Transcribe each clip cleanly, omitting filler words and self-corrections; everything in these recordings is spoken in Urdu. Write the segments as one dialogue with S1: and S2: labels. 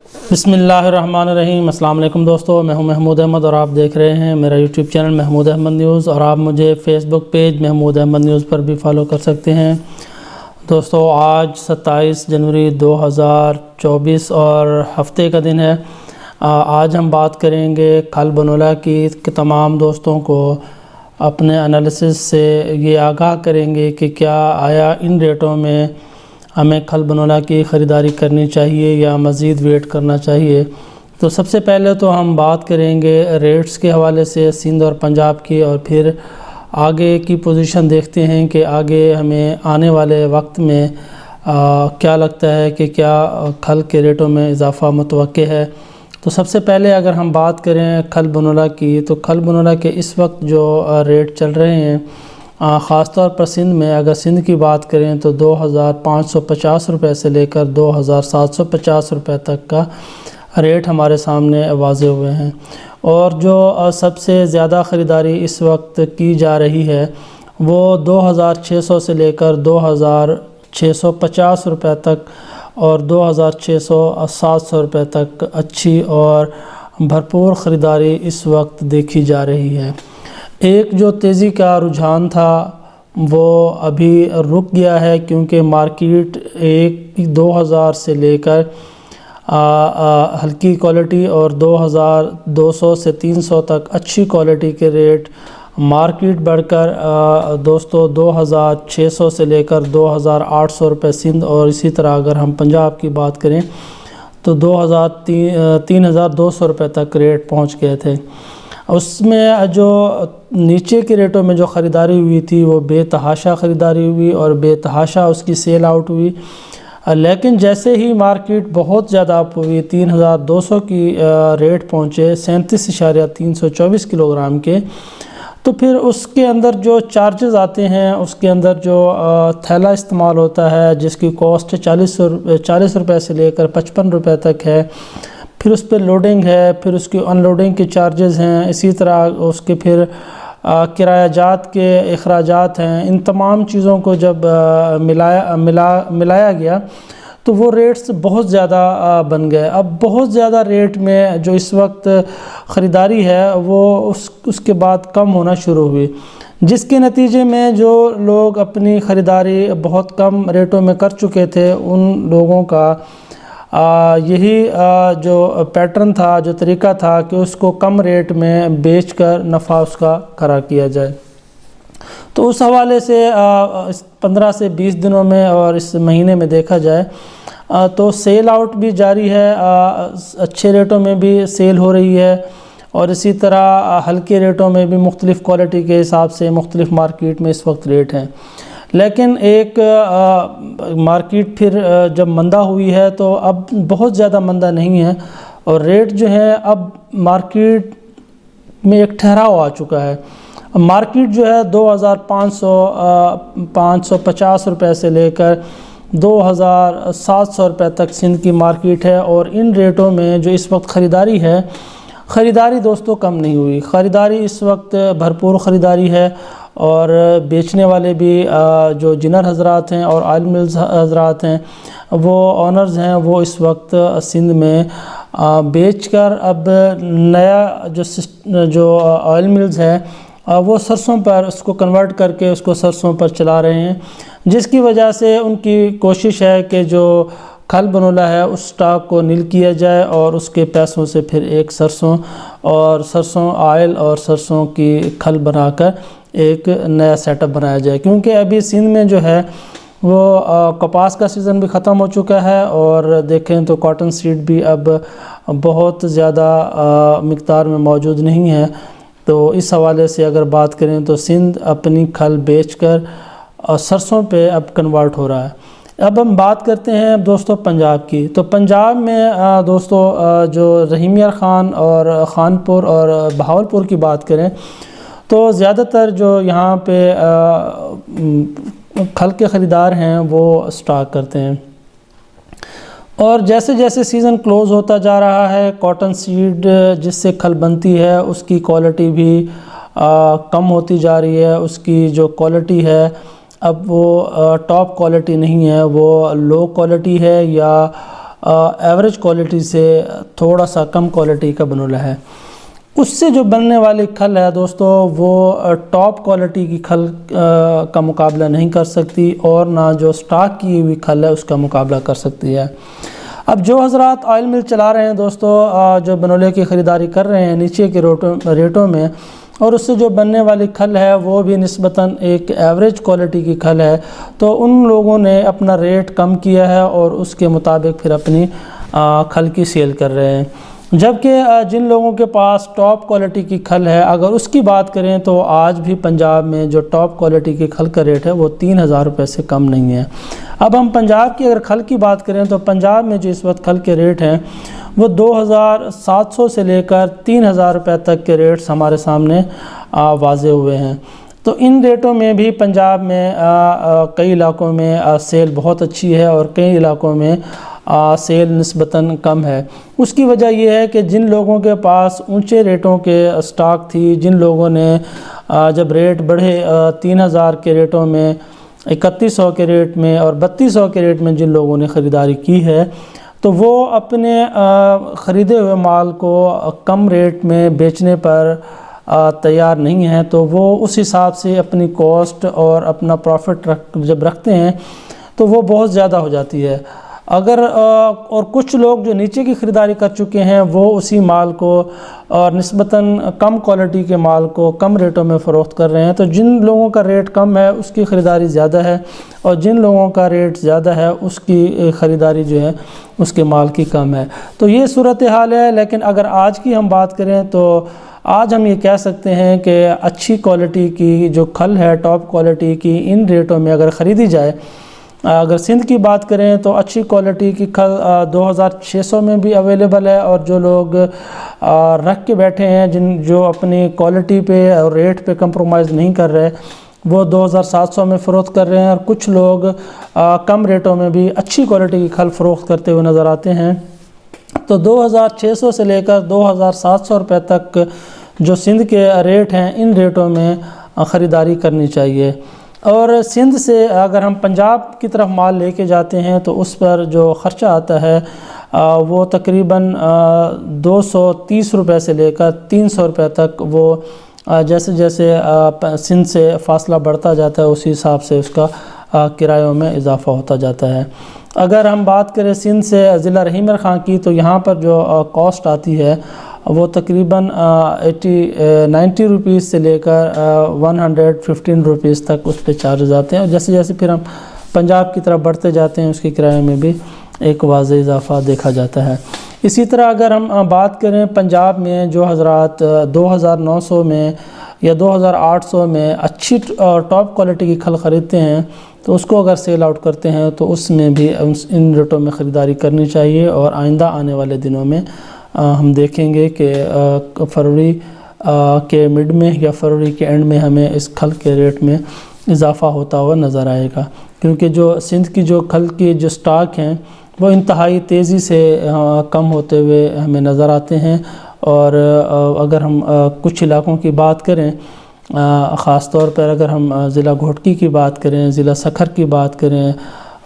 S1: بسم اللہ الرحمن الرحیم۔ السلام علیکم دوستو، میں ہوں محمود احمد اور آپ دیکھ رہے ہیں میرا YouTube channel Mahmood Ahmed news, اور آپ مجھے Facebook page Mahmood Ahmed news پر بھی فالو کر سکتے ہیں۔ دوستو، آج 27 جنوری 2024 اور ہفتے کا دن ہے۔ آج ہم بات کریں گے کھل بنولہ کی۔ تمام دوستوں کو اپنے انالیسس سے یہ آگاہ کریں گے کہ کیا آیا ان ریٹوں میں ہمیں کھل بنولہ کی خریداری کرنی چاہیے یا مزید ویٹ کرنا چاہیے۔ تو سب سے پہلے تو ہم بات کریں گے ریٹس کے حوالے سے سندھ اور پنجاب کی، اور پھر آگے کی پوزیشن دیکھتے ہیں کہ آگے ہمیں آنے والے وقت میں کیا لگتا ہے کہ کیا کھل کے ریٹوں میں اضافہ متوقع ہے۔ تو سب سے پہلے اگر ہم بات کریں کھل بنولہ کی، تو کھل بنولہ کے اس وقت جو ریٹ چل رہے ہیں، خاص طور پر سندھ میں اگر سندھ کی بات کریں تو 2550 روپے سے لے کر 2750 روپے تک کا ریٹ ہمارے سامنے واضح ہوئے ہیں۔ اور جو سب سے زیادہ خریداری اس وقت کی جا رہی ہے وہ 2600 سے لے کر 2650 روپے تک اور 2600-700 روپے تک اچھی اور بھرپور خریداری اس وقت دیکھی جا رہی ہے۔ ایک جو تیزی کا رجحان تھا وہ ابھی رک گیا ہے، کیونکہ مارکیٹ 2000 سے لے کر ہلکی کوالٹی اور 2200 سے 300 تک اچھی کوالٹی کے ریٹ مارکیٹ بڑھ کر دوستو 2600 سے لے کر 2800 روپے سندھ، اور اسی طرح اگر ہم پنجاب کی بات کریں تو 3200 روپے تک ریٹ پہنچ گئے تھے۔ اس میں جو نیچے کے ریٹوں میں جو خریداری ہوئی تھی وہ بے تحاشا خریداری ہوئی اور بے تحاشا اس کی سیل آؤٹ ہوئی، لیکن جیسے ہی مارکیٹ بہت زیادہ اپ ہوئی 3200 کی ریٹ پہنچے 37.324 کلو گرام کے، تو پھر اس کے اندر جو چارجز آتے ہیں، اس کے اندر جو تھیلا استعمال ہوتا ہے جس کی کاسٹ 40 روپے سے لے کر 55 روپے تک ہے، پھر اس پہ لوڈنگ ہے، پھر اس کی ان لوڈنگ کے چارجز ہیں، اسی طرح اس کے پھر کرایہ جات کے اخراجات ہیں۔ ان تمام چیزوں کو جب ملایا گیا تو وہ ریٹس بہت زیادہ بن گئے۔ اب بہت زیادہ ریٹ میں جو اس وقت خریداری ہے وہ اس کے بعد کم ہونا شروع ہوئی، جس کے نتیجے میں جو لوگ اپنی خریداری بہت کم ریٹوں میں کر چکے تھے ان لوگوں کا یہی جو پیٹرن تھا، جو طریقہ تھا کہ اس کو کم ریٹ میں بیچ کر نفع اس کا کرا کیا جائے۔ تو اس حوالے سے 15 سے 20 دنوں میں اور اس مہینے میں دیکھا جائے تو سیل آؤٹ بھی جاری ہے، اچھے ریٹوں میں بھی سیل ہو رہی ہے، اور اسی طرح ہلکے ریٹوں میں بھی مختلف کوالٹی کے حساب سے مختلف مارکیٹ میں اس وقت ریٹ ہیں۔ لیکن ایک مارکیٹ پھر جب مندہ ہوئی ہے تو اب بہت زیادہ مندہ نہیں ہے، اور ریٹ جو ہے اب مارکیٹ میں ایک ٹھہراؤ آ چکا ہے۔ مارکیٹ جو ہے 2550 روپے سے لے کر 2700 روپے تک سندھ کی مارکیٹ ہے، اور ان ریٹوں میں جو اس وقت خریداری دوستوں کم نہیں ہوئی، خریداری اس وقت بھرپور خریداری ہے، اور بیچنے والے بھی جو جنر حضرات ہیں اور آئل ملز حضرات ہیں، وہ آنرز ہیں، وہ اس وقت سندھ میں بیچ کر اب نیا جو آئل ملز ہے وہ سرسوں پر اس کو کنورٹ کر کے اس کو سرسوں پر چلا رہے ہیں، جس کی وجہ سے ان کی کوشش ہے کہ جو کھل بنولہ ہے اس سٹاک کو نیل کیا جائے اور اس کے پیسوں سے پھر ایک سرسوں آئل اور سرسوں کی کھل بنا کر ایک نیا سیٹ اپ بنایا جائے، کیونکہ ابھی سندھ میں جو ہے وہ کپاس کا سیزن بھی ختم ہو چکا ہے، اور دیکھیں تو کاٹن سیڈ بھی اب بہت زیادہ مقدار میں موجود نہیں ہے۔ تو اس حوالے سے اگر بات کریں تو سندھ اپنی کھل بیچ کر سرسوں پہ اب کنورٹ ہو رہا ہے۔ اب ہم بات کرتے ہیں دوستو پنجاب کی۔ تو پنجاب میں دوستو جو رحیم یار خان اور خانپور اور بہاولپور کی بات کریں تو زیادہ تر جو یہاں پہ کھل کے خریدار ہیں وہ سٹاک کرتے ہیں، اور جیسے جیسے سیزن کلوز ہوتا جا رہا ہے کاٹن سیڈ جس سے کھل بنتی ہے اس کی کوالٹی بھی کم ہوتی جا رہی ہے، اس کی جو کوالٹی ہے اب وہ ٹاپ کوالٹی نہیں ہے، وہ لو کوالٹی ہے یا ایوریج کوالٹی سے تھوڑا سا کم کوالٹی کا بنولا ہے، اس سے جو بننے والی کھل ہے دوستو وہ ٹاپ کوالٹی کی کھل کا مقابلہ نہیں کر سکتی، اور نہ جو سٹاک کی ہوئی کھل ہے اس کا مقابلہ کر سکتی ہے۔ اب جو حضرات آئل مل چلا رہے ہیں دوستو، جو بنولے کی خریداری کر رہے ہیں نیچے کے ریٹوں میں، اور اس سے جو بننے والی کھل ہے وہ بھی نسبتاً ایک ایوریج کوالٹی کی کھل ہے، تو ان لوگوں نے اپنا ریٹ کم کیا ہے اور اس کے مطابق پھر اپنی کھل کی سیل کر رہے ہیں۔ جبکہ جن لوگوں کے پاس ٹاپ کوالٹی کی کھل ہے، اگر اس کی بات کریں تو آج بھی پنجاب میں جو ٹاپ کوالٹی کی کھل کا ریٹ ہے وہ 3,000 روپے سے کم نہیں ہے۔ اب ہم پنجاب کی اگر کھل کی بات کریں تو پنجاب میں جو اس وقت کھل کے ریٹ ہیں وہ 2,700 سے لے کر 3,000 روپے تک کے ریٹس ہمارے سامنے واضح ہوئے ہیں۔ تو ان ریٹوں میں بھی پنجاب میں کئی علاقوں میں سیل بہت اچھی ہے اور کئی علاقوں میں سیل نسبتاً کم ہے۔ اس کی وجہ یہ ہے کہ جن لوگوں کے پاس اونچے ریٹوں کے سٹاک تھی، جن لوگوں نے جب ریٹ بڑھے 3,000 کے ریٹوں میں، 3,100 کے ریٹ میں اور 3,200 کے ریٹ میں جن لوگوں نے خریداری کی ہے، تو وہ اپنے خریدے ہوئے مال کو کم ریٹ میں بیچنے پر تیار نہیں ہیں، تو وہ اس حساب سے اپنی کاسٹ اور اپنا پروفٹ جب رکھتے ہیں تو وہ بہت زیادہ ہو جاتی ہے۔ اور کچھ لوگ جو نیچے کی خریداری کر چکے ہیں وہ اسی مال کو اور نسبتاً کم کوالٹی کے مال کو کم ریٹوں میں فروخت کر رہے ہیں، تو جن لوگوں کا ریٹ کم ہے اس کی خریداری زیادہ ہے، اور جن لوگوں کا ریٹ زیادہ ہے اس کی خریداری جو ہے اس کے مال کی کم ہے۔ تو یہ صورتحال ہے۔ لیکن اگر آج کی ہم بات کریں تو آج ہم یہ کہہ سکتے ہیں کہ اچھی کوالٹی کی جو کھل ہے ٹاپ کوالٹی کی ان ریٹوں میں اگر خریدی جائے، اگر سندھ کی بات کریں تو اچھی کوالٹی کی کھل 2,600 میں بھی اویلیبل ہے، اور جو لوگ رکھ کے بیٹھے ہیں جو اپنی کوالٹی پہ اور ریٹ پہ کمپرومائز نہیں کر رہے، وہ 2,700 میں فروخت کر رہے ہیں، اور کچھ لوگ کم ریٹوں میں بھی اچھی کوالٹی کی کھل فروخت کرتے ہوئے نظر آتے ہیں۔ تو 2,600 سے لے کر 2,700 روپے تک جو سندھ کے ریٹ ہیں ان ریٹوں میں خریداری کرنی چاہیے۔ اور سندھ سے اگر ہم پنجاب کی طرف مال لے کے جاتے ہیں تو اس پر جو خرچہ آتا ہے وہ تقریباً 230 روپے سے لے کر 300 روپے تک، وہ جیسے جیسے سندھ سے فاصلہ بڑھتا جاتا ہے اسی حساب سے اس کا کرایوں میں اضافہ ہوتا جاتا ہے۔ اگر ہم بات کریں سندھ سے ضلع رحیم خان کی، تو یہاں پر جو کاسٹ آتی ہے وہ تقریباً 90 روپیز سے لے کر 115 روپیز تک اس پہ چارجز آتے ہیں، اور جیسے جیسے پھر ہم پنجاب کی طرف بڑھتے جاتے ہیں اس کے کرایے میں بھی ایک واضح اضافہ دیکھا جاتا ہے۔ اسی طرح اگر ہم بات کریں پنجاب میں جو حضرات 2,900 میں یا 2,800 میں اچھی ٹاپ کوالٹی کی کھل خریدتے ہیں، تو اس کو اگر سیل آؤٹ کرتے ہیں تو اس میں بھی ان ریٹوں میں خریداری کرنی چاہیے، اور آئندہ آنے والے دنوں میں ہم دیکھیں گے کہ فروری کے مڈ میں یا فروری کے اینڈ میں ہمیں اس کھل کے ریٹ میں اضافہ ہوتا ہوا نظر آئے گا، کیونکہ جو سندھ کی جو کھل کی جو سٹاک ہیں وہ انتہائی تیزی سے کم ہوتے ہوئے ہمیں نظر آتے ہیں۔ اور اگر ہم کچھ علاقوں کی بات کریں، خاص طور پر اگر ہم ضلع گھوٹکی کی بات کریں، ضلع سکھر کی بات کریں،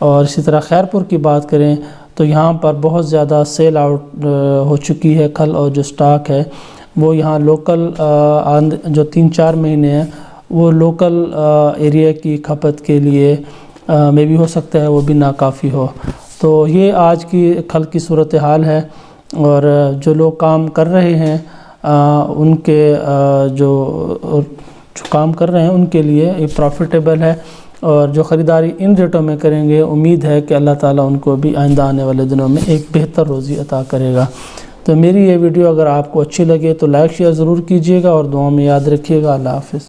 S1: اور اسی طرح خیرپور کی بات کریں، تو یہاں پر بہت زیادہ سیل آؤٹ ہو چکی ہے کھل، اور جو سٹاک ہے وہ یہاں لوکل جو 3-4 مہینے ہیں وہ لوکل ایریا کی کھپت کے لیے میں بھی ہو سکتا ہے وہ بھی ناکافی ہو۔ تو یہ آج کی کھل کی صورتحال ہے، اور جو لوگ کام کر رہے ہیں ان کے جو کام کر رہے ہیں ان کے لیے یہ پروفیٹیبل ہے، اور جو خریداری ان ریٹوں میں کریں گے امید ہے کہ اللہ تعالیٰ ان کو بھی آئندہ آنے والے دنوں میں ایک بہتر روزی عطا کرے گا۔ تو میری یہ ویڈیو اگر آپ کو اچھی لگے تو لائک شیئر ضرور کیجیے گا، اور دعاؤں میں یاد رکھیے گا۔ اللہ حافظ۔